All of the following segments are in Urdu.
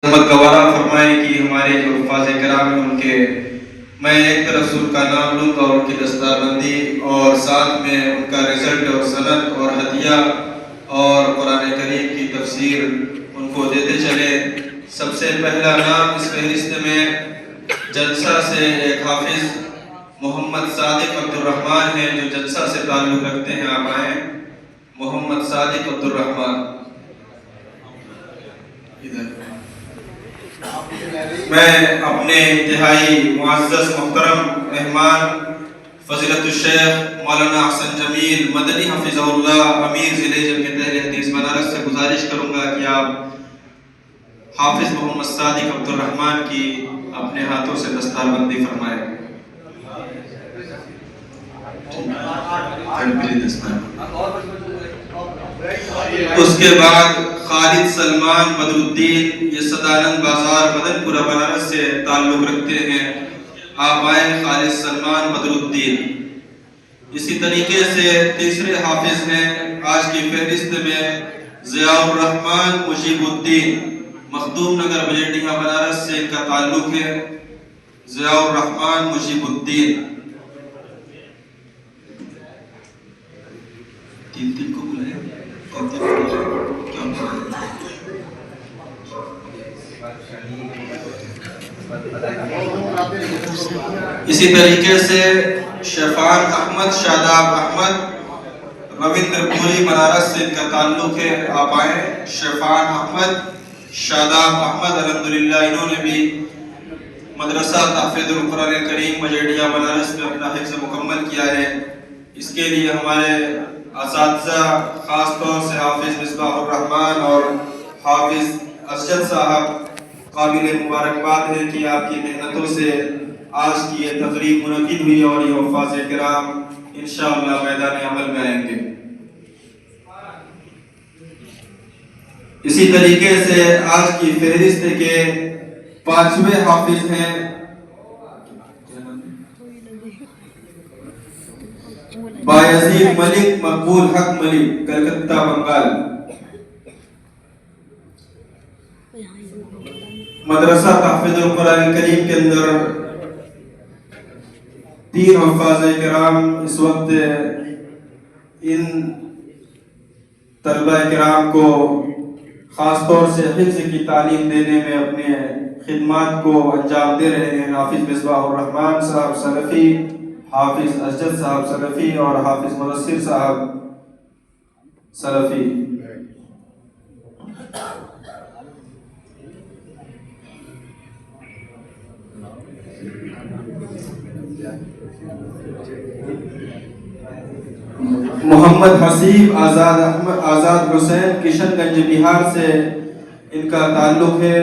گوارا فرمائے کہ ہمارے جو حفاظ کرام ہیں ان کے میں ایک طرف ان کا نام لوں گا اور ان کی دستار بندی اور ساتھ میں ان کا رزلٹ اور سند اور ہدیہ اور قرآن کریم کی تفسیر ان کو دیتے چلے۔ سب سے پہلا نام اس فہرست میں جلسہ سے ایک حافظ محمد صادق عبد الرحمن ہے جو جلسہ سے تعلق رکھتے ہیں۔ آپ آئیں، محمد صادق عبد الرحمن۔ میں اپنے انتہائی معزز محترم مہمان فضیلت الشیخ مولانا احسن جمیل مدنی حفظہ اللہ امیر ضلع جامعۃ اہل حدیث بنارس سے گزارش کروں گا کہ آپ حافظ محمد صادق عبد الرحمن کی اپنے ہاتھوں سے دستار بندی فرمائیں۔ اس کے بعد خالد سلمان بدر الدین، یہ سدانند بازار مدن پورہ بنارس سے تعلق رکھتے ہیں۔ آپ آئیں، خالد سلمان بدر الدین۔ اسی طریقے سے تیسرے حافظ ہیں آج کی فہرست میں ضیاء الرحمن مجیب الدین، مخدوم نگر بجنڈیہ بنارس سے ان کا تعلق ہے۔ ضیاء الرحمن مجیب الدین۔ تین کو بلائیں۔ اسی طریقے سے شفان احمد، شاداب احمد، روندر پوری بنارس سے ان کا تعلق ہے۔ آپ آئیں، شفان احمد، شاداب احمد، الحمدللہ انہوں نے بھی مدرسہ تحفیظ القرآن کریم بجنڈیہ بنارس میں اپنا حفظ مکمل کیا ہے۔ اس کے لیے ہمارے اساتذہ خاص طور سے حافظ مصباح الرحمن اور حافظ اسجد صاحب قابل مبارکباد ہے کہ آپ کی محنتوں سے آج کی یہ تقریب منعقد ہوئی اور یہ حفاظ کرام انشاءاللہ میدان عمل میں آئیں گے۔ اسی طریقے سے آج کی فہرست کے پانچویں حافظ ہیں بایزید ملک مقبول حق ملک، کلکتہ بنگال۔ مدرسہ تحفیظ القرآن کریم کے اندر تین حفاظ کرام اس وقت ان طلبہ کرام کو خاص طور سے حفظ کی تعلیم دینے میں اپنے خدمات کو انجام دے رہے ہیں۔ حافظ مصباح الرحمن صاحب سلفی، حافظ اسجد صاحب سلفی اور حافظ مدثر صاحب سلفی۔ محمد حسیب آزاد حسین، کشن گنج بہار سے ان کا تعلق ہے۔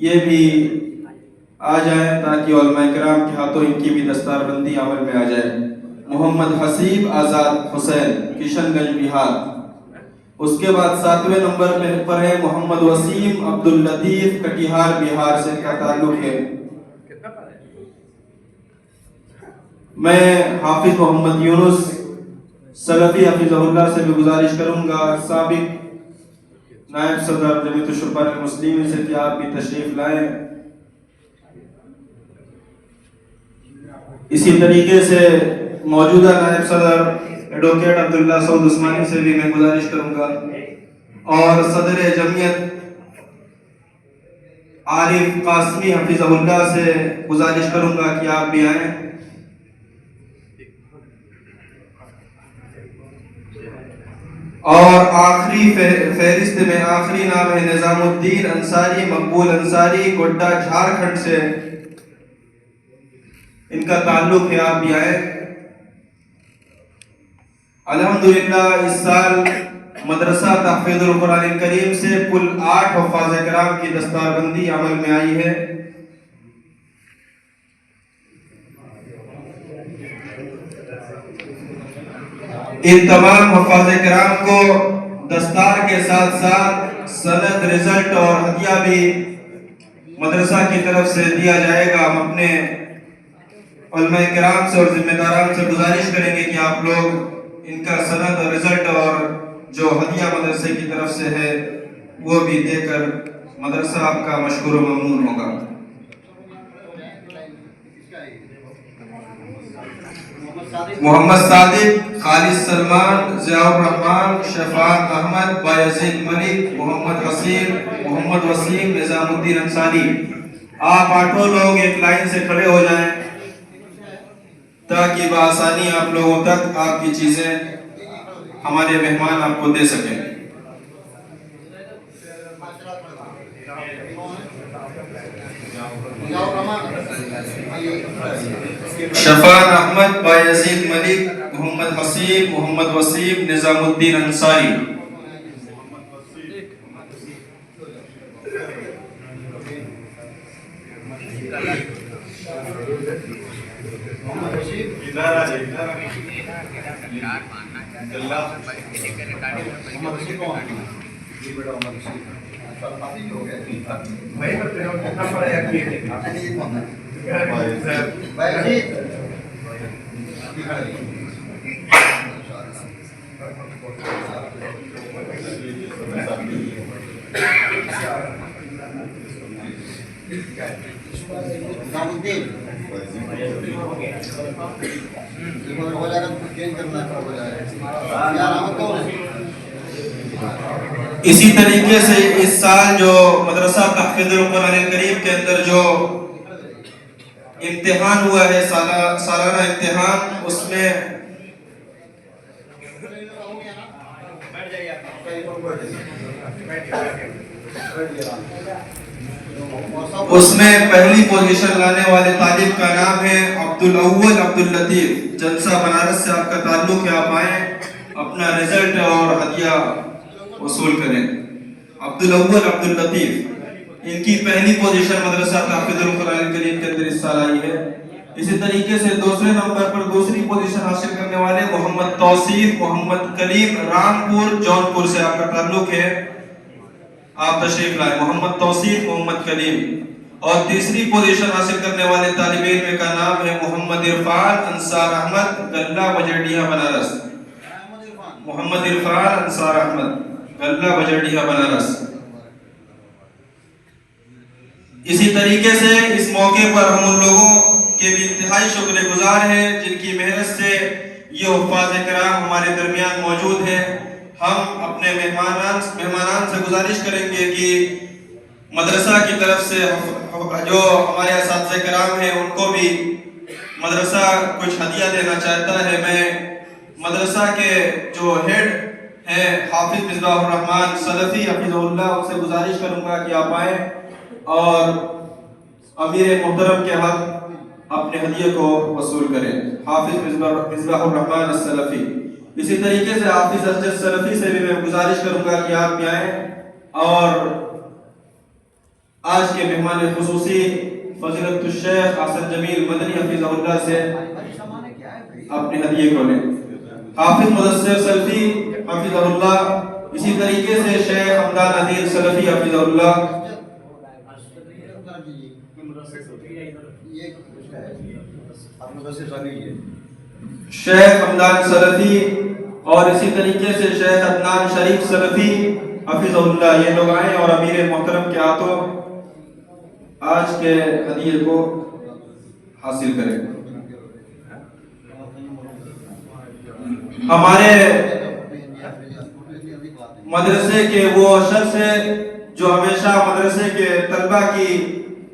یہ بھی آ جائیں تاکہ علماء کرام کے ہاتھوں ان کی بھی دستار بندی عمل میں آ جائے۔ محمد حسیب آزاد حسین، کشن گنج بہار۔ اس کے بعد ساتویں نمبر پر ہے محمد وسیم عبد اللطیف، کٹیہار بہار سے ان کا تعلق ہے۔ میں حافظ محمد یونس سلفی حفظہ اللہ سے بھی گزارش کروں گا، سابق نائب صدر جمعیت الشرفاء المسلمین سے کہ آپ بھی تشریف لائیں۔ اسی طریقے سے موجودہ نائب صدر ایڈوکیٹ عبداللہ سعود عثمانی سے بھی میں گزارش کروں گا، اور صدر جمعیت عارف قاسمی حفظہ اللہ سے گزارش کروں گا کہ آپ بھی آئیں۔ اور آخری فہرست میں آخری نام ہے نظام الدین انصاری، مقبول انصاری، گوڈا جھارکھنڈ سے ان کا تعلق ہے۔ آپ بھی آئیں۔ الحمدللہ اس سال مدرسہ تحفیظ القرآن کریم سے کل 8 حفاظ کرام کی دستار بندی عمل میں آئی ہے۔ ان تمام حفاظ کرام کو دستار کے ساتھ ساتھ سند، رزلٹ اور ہدیہ بھی مدرسہ کی طرف سے دیا جائے گا۔ ہم اپنے علماء کرام سے اور ذمہ داران سے گزارش کریں گے کہ آپ لوگ ان کا سند اور رزلٹ اور جو ہدیہ مدرسے کی طرف سے ہے وہ بھی دے کر مدرسہ آپ کا مشکور و ممنون ہوگا۔ محمد صادق، خالد سلمان، ضیاء الرحمان، شفاعت احمد، بایزید ملک، محمد حسین، محمد وسیم، نظام الدین انصاری۔ آپ آٹھوں لوگ ایک لائن سے کھڑے ہو جائیں تاکہ بآسانی آپ لوگوں تک آپ کی چیزیں ہمارے مہمان آپ کو دے سکیں۔ شفاعت احمد، بایزید ملک، محمد حسین، محمد وسیم، نظام الدین انصاری۔ اسی طریقے سے اس سال جو مدرسہ تحفیظ القرآن الکریم کے اندر جو امتحان ہوا ہے، سالانہ امتحان، اس میں پہلی پوزیشن لانے والے طالب کا نام ہے عبدالاول عبداللطیف۔ جلسہ بنارس سے آپ کا تعلق ہے، آپ آئیں، اپنا رزلٹ اور ہدیہ وصول کریں۔ عبدالاول عبداللطیف، ان کی پہلی پوزیشن مدرسہ تحفیظ القرآن الکریم کے اندر اس سال آئی ہے۔ اسی طریقے سے دوسرے نمبر پر دوسری پوزیشن حاصل کرنے والے محمد توصیف محمد کلیم، رامپور جونپور سے آپ کا تعلق ہے، آپ تشریف لائیں، محمد توصیف محمد کلیم۔ اور تیسری پوزیشن حاصل کرنے والے طالب علم کا نام ہے محمد عرفان انصار احمد، گلہ بجرڈیہ بنارس۔ محمد عرفان انصار احمد، گلہ بجرڈیہ بنارس۔ اسی طریقے سے اس موقع پر ہم ان لوگوں کے بھی انتہائی شکر گزار ہیں جن کی محنت سے یہ حفاظ کرام ہمارے درمیان موجود ہیں۔ ہم اپنے مہمانان سے گزارش کریں گے کہ مدرسہ کی طرف سے جو ہمارے اساتذہ کرام ہیں ان کو بھی مدرسہ کچھ ہدیہ دینا چاہتا ہے۔ میں مدرسہ کے جو ہیڈ ہیں حافظ مصباح الرحمان سلفی حفظہ اللہ، ان سے گزارش کروں گا کہ آپ آئیں اور امیر محترم کے حق اپنے ہدیے کو وصول کریں۔ حافظ مصباح الرحمان السلفی۔ اسی طریقے سے حافظ اسجد سلفی سے بھی میں گزارش کروں گا کہ آپ بھی آئیں اور آج کے مہمان خصوصی فضیلت الشیخ حسن جمیل مدنی حفظہ اللہ سے اپنے ہدیے کو لیں۔ حافظ مدثر سلفی حفظہ اللہ، اسی طریقے سے شیخ حمدان عدیل سلفی حفظہ اللہ۔ شیخ حمدان سلفی اور اسی طریقے سے شیخ عدنان شریف سلفی حفظہ اللہ، یہ لوگ آئیں اور امیر محترم کے ہاتھوں آج کے ہدیے کو حاصل کریں۔ ہمارے مدرسے کے وہ شخص ہیں جو ہمیشہ مدرسے کے طلبہ کی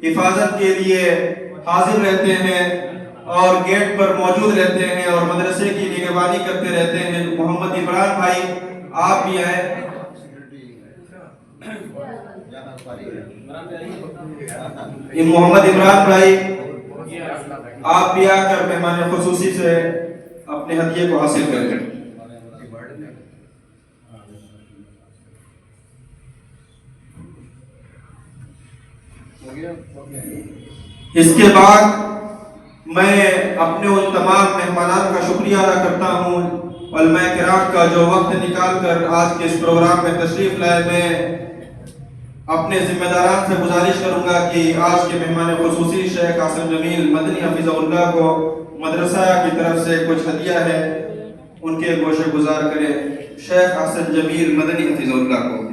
حفاظت کے لیے حاضر رہتے ہیں اور گیٹ پر موجود رہتے ہیں اور مدرسے کی نگہبانی کرتے رہتے ہیں۔ محمد عمران بھائی، آپ بھی آئیں۔ محمد عمران بھائی، آپ بھی آ کر مہمان خصوصی سے اپنے ہدیے کو حاصل کریں۔ اس کے بعد میں اپنے ان تمام مہمانان کا شکریہ ادا کرتا ہوں، علماء کرام کا جو وقت نکال کر آج کے اس پروگرام میں تشریف لائے۔ میں اپنے ذمہ داران سے گزارش کروں گا کہ آج کے مہمان خصوصی شیخ حسن جمیل مدنی حفظہ اللہ کو مدرسہ کی طرف سے کچھ ہدیہ ہے، ان کے گوشے گزار کریں۔ شیخ حسن جمیل مدنی حفظہ اللہ کو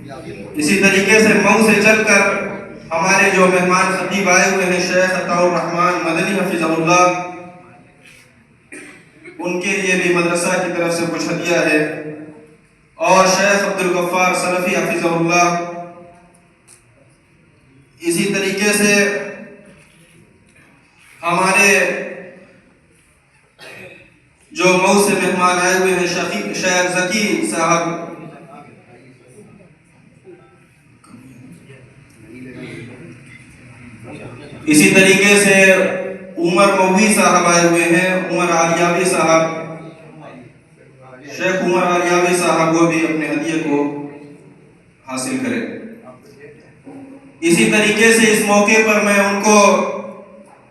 اسی طریقے سے مئو سے چل کر ہمارے جو مہمان خطیب آئے ہوئے ہیں شیخ عطاء الرحمن مدنی حفظہ اللہ، ان کے لیے بھی مدرسہ کی طرف سے کچھ ہدیہ ہے، اور شیخ عبدالغفار سلفی حفظہ اللہ۔ اسی طریقے سے ہمارے جو مئو سے مہمان آئے ہوئے ہیں شیخ ذکی صاحب، اسی طریقے سے عمر مؤوی صاحب آئے ہوئے ہیں، عمر عالیاوی صاحب، شیخ عمر عالیاوی صاحب وہ بھی اپنے ہدیے کو حاصل کریں۔ اسی طریقے سے اس موقع پر میں ان کو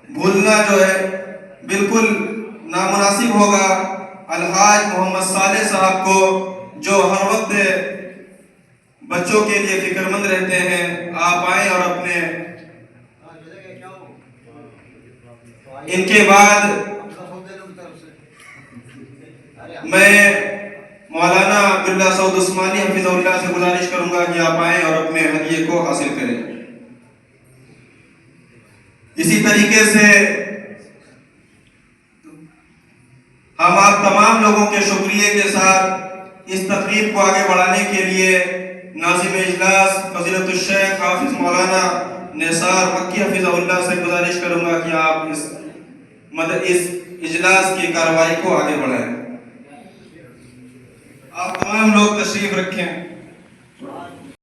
بھولنا جو ہے بالکل نامناسب ہوگا، الحاج محمد صالح صاحب کو جو ہر وقت بچوں کے لیے فکر مند رہتے ہیں، آپ آئیں اور اپنے ان کے بعد میں مولانا عبداللہ سعود عثمانی حفظہ اللہ سے گزارش کروں گا کہ آپ آئیں اور اپنے ہدیے کو حاصل کریں۔ اسی طریقے سے ہم آپ تمام لوگوں کے شکریہ کے ساتھ اس تقریب کو آگے بڑھانے کے لیے ناظم اجلاس فضیلت الشیخ حافظ مولانا نثار مکی حفظہ اللہ سے گزارش کروں گا کہ آپ اس اجلاس کی کارروائی کو آگے بڑھائیں۔ آپ تمام لوگ تشریف رکھیں۔